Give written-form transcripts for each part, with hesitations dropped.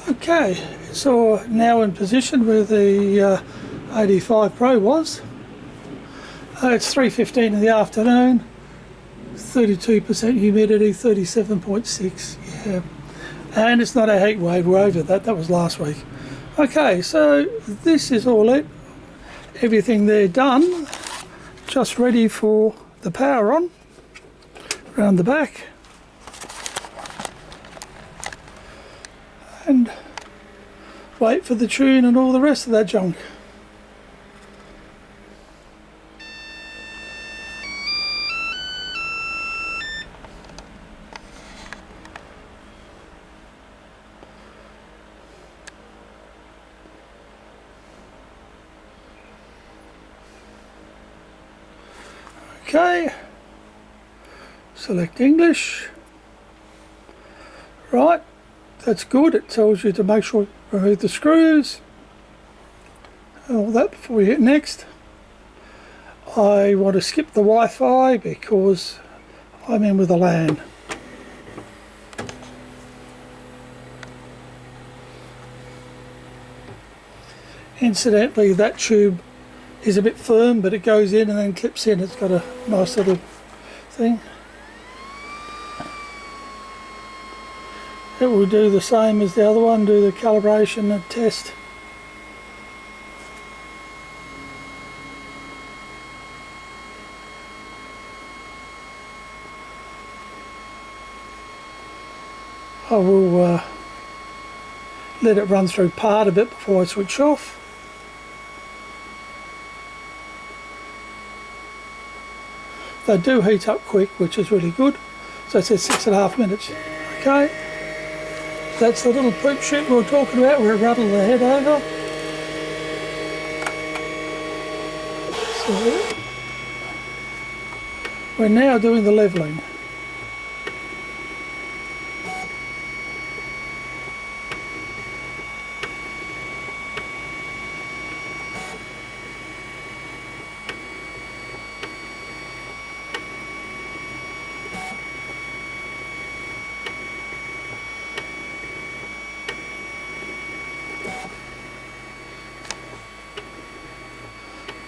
Okay, so now in position where the 85 Pro was. It's 3:15 in the afternoon, 32% humidity, 37.6, yeah. And it's not a heat wave, we're over that, that was last week. Okay, so this is all it. Everything there done, just ready for the power on, around the back. And wait for the tune and all the rest of that junk. Okay, select English. Right, that's good. It tells you to make sure you remove the screws. All that before we hit next. I want to skip the Wi-Fi because I'm in with a LAN. Incidentally, that tube is a bit firm, but it goes in and then clips in. It's got a nice little thing. It will do the same as the other one, do the calibration and test. I will let it run through part of it before I switch off. They do heat up quick, which is really good. So it says 6.5 minutes. Okay, that's the little poop shit we were talking about where it rattled the head over. So we're now doing the levelling.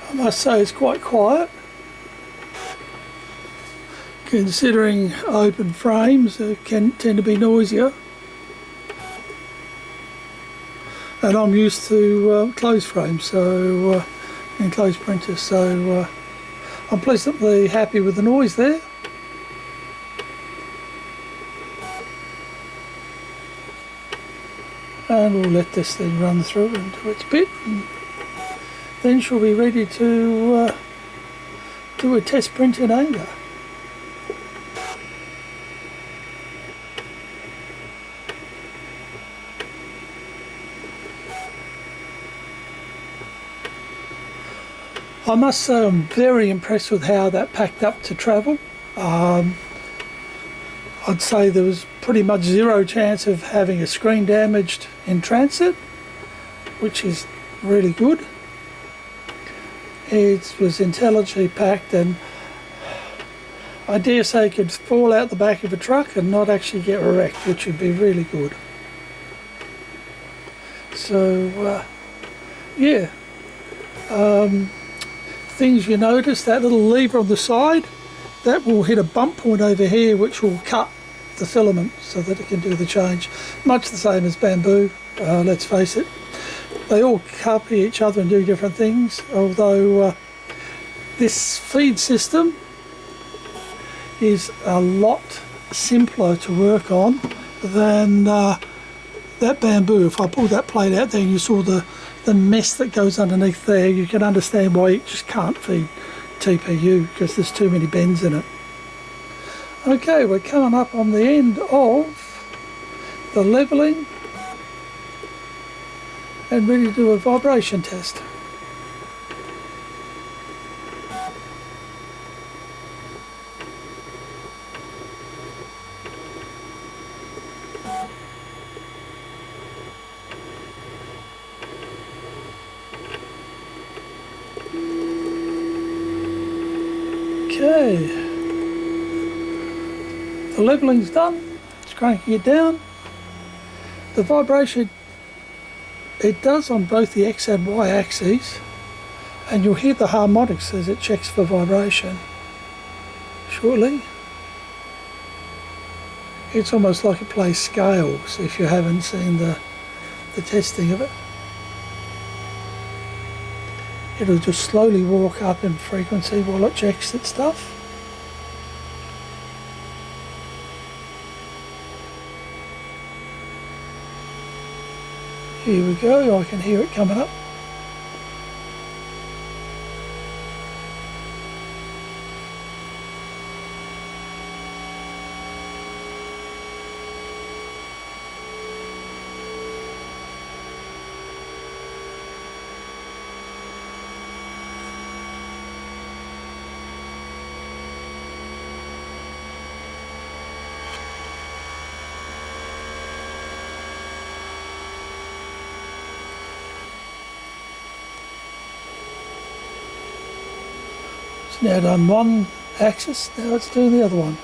I must say it's quite quiet, considering open frames can tend to be noisier, and I'm used to closed frames, so and closed printers, so I'm pleasantly happy with the noise there. And we'll let this thing run through into its bit. Then she'll be ready to do a test print in anger. I must say I'm very impressed with how that packed up to travel. I'd say there was pretty much zero chance of having a screen damaged in transit, which is really good. It was intelligently packed, and I dare say it could fall out the back of a truck and not actually get wrecked, which would be really good. So yeah, things you notice, that little lever on the side, that will hit a bump point over here which will cut the filament so that it can do the change. Much the same as bamboo, let's face it. They all copy each other and do different things, although this feed system is a lot simpler to work on than that bamboo. If I pulled that plate out there and you saw the mess that goes underneath there, you can understand why it just can't feed TPU, because there's too many bends in it. Okay, we're coming up on the end of the levelling and ready to do a vibration test. Okay, the leveling's done, it's cranking it down. The vibration it does on both the X and Y axes, and you'll hear the harmonics as it checks for vibration shortly. It's almost like it plays scales if you haven't seen the testing of it. It'll just slowly walk up in frequency while it checks its stuff. Here we go, I can hear it coming up. It's now done one axis, now it's doing the other one.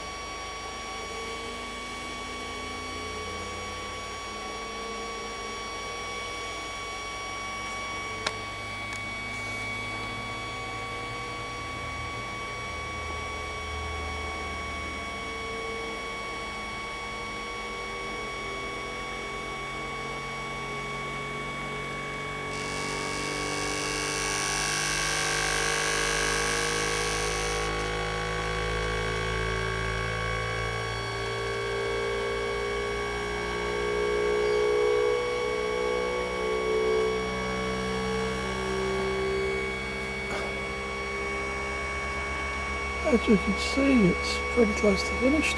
As you can see, it's pretty close to finished.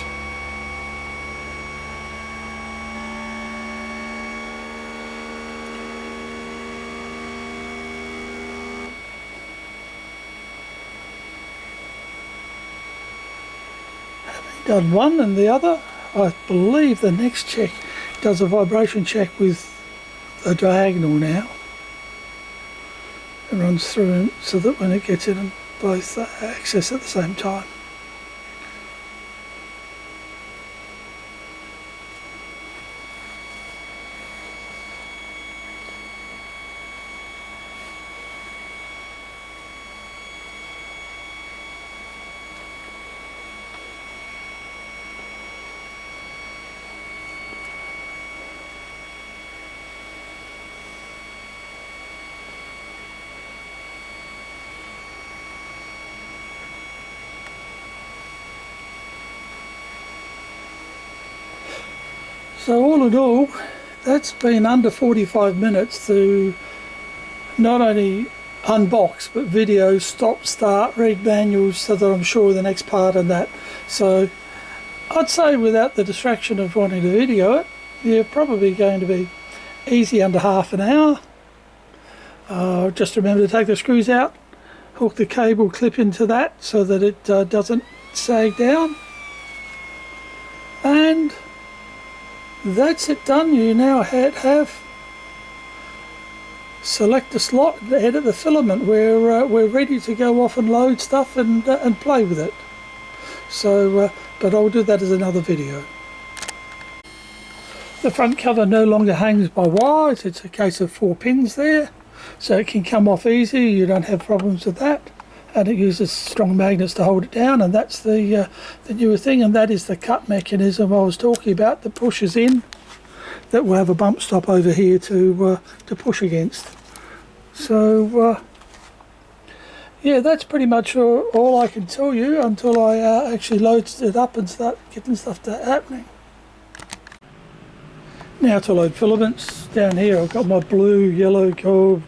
Having done one and the other, I believe the next check does a vibration check with a diagonal now. It runs through so that when it gets in both axes at the same time. So all in all, that's been under 45 minutes to not only unbox but video, stop, start, read manuals so that I'm sure of the next part and that. So I'd say without the distraction of wanting to video it, you're probably going to be easy under half an hour. Just remember to take the screws out, hook the cable clip into that so that it doesn't sag down, and that's it done. You now have select the slot and edit the filament. We're ready to go off and load stuff and play with it. So, but I'll do that as another video. The front cover no longer hangs by wires. It's a case of 4 pins there, so it can come off easy. You don't have problems with that. And it uses strong magnets to hold it down, and that's the newer thing, and that is the cut mechanism I was talking about that pushes in, that will have a bump stop over here to push against. So yeah, that's pretty much all I can tell you until I actually load it up and start getting stuff happening. Now to load filaments. Down here I've got my blue, yellow, gold,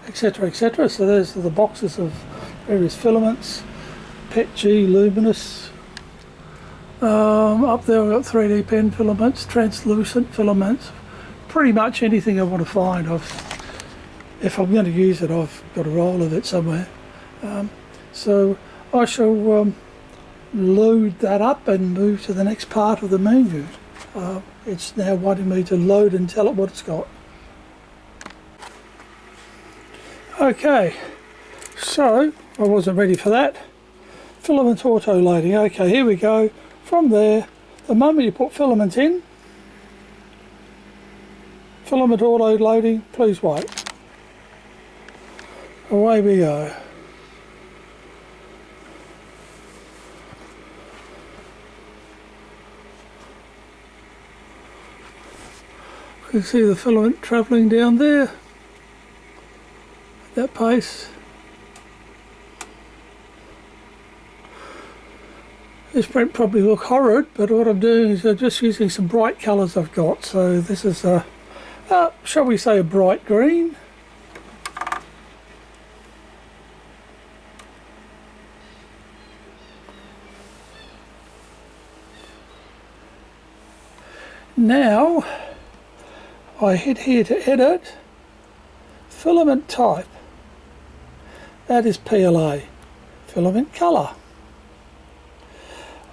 etc, etc. So those are the boxes of various filaments, PETG, luminous. Up there I've got 3D pen filaments, translucent filaments, pretty much anything I want to find. If I'm going to use it, I've got a roll of it somewhere. So I shall load that up and move to the next part of the menu. It's now wanting me to load and tell it what it's got. Okay, so I wasn't ready for that. Filament auto loading. Okay, here we go. From there, the moment you put filament in, Filament auto loading, please wait. Away we go. You can see the filament travelling down there at that pace. This might probably look horrid, but what I'm doing is I'm just using some bright colours I've got. So this is a, shall we say, a bright green. Now I hit here to edit, filament type, that is PLA, filament colour.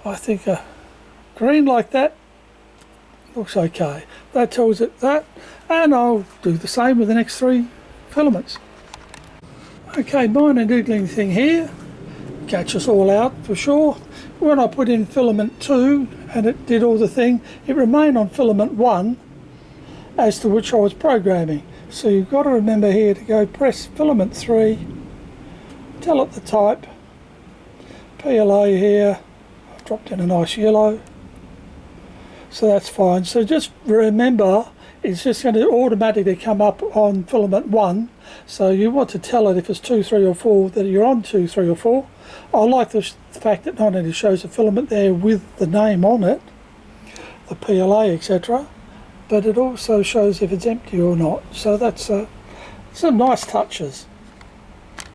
I think a green like that looks okay. That tells it that, and I'll do the same with the next 3 filaments. Okay, minor niggling thing here, catch us all out for sure. When I put in filament 2 and it did all the thing, it remained on filament 1 as to which I was programming. So you've got to remember here to go press filament 3, tell it the type, PLA here, I've dropped in a nice yellow, so that's fine. So just remember, it's just going to automatically come up on filament 1, so you want to tell it if it's 2, 3 or 4 that you're on 2, 3 or 4. I like the fact that not only shows the filament there with the name on it, the PLA etc, but it also shows if it's empty or not. So that's some nice touches.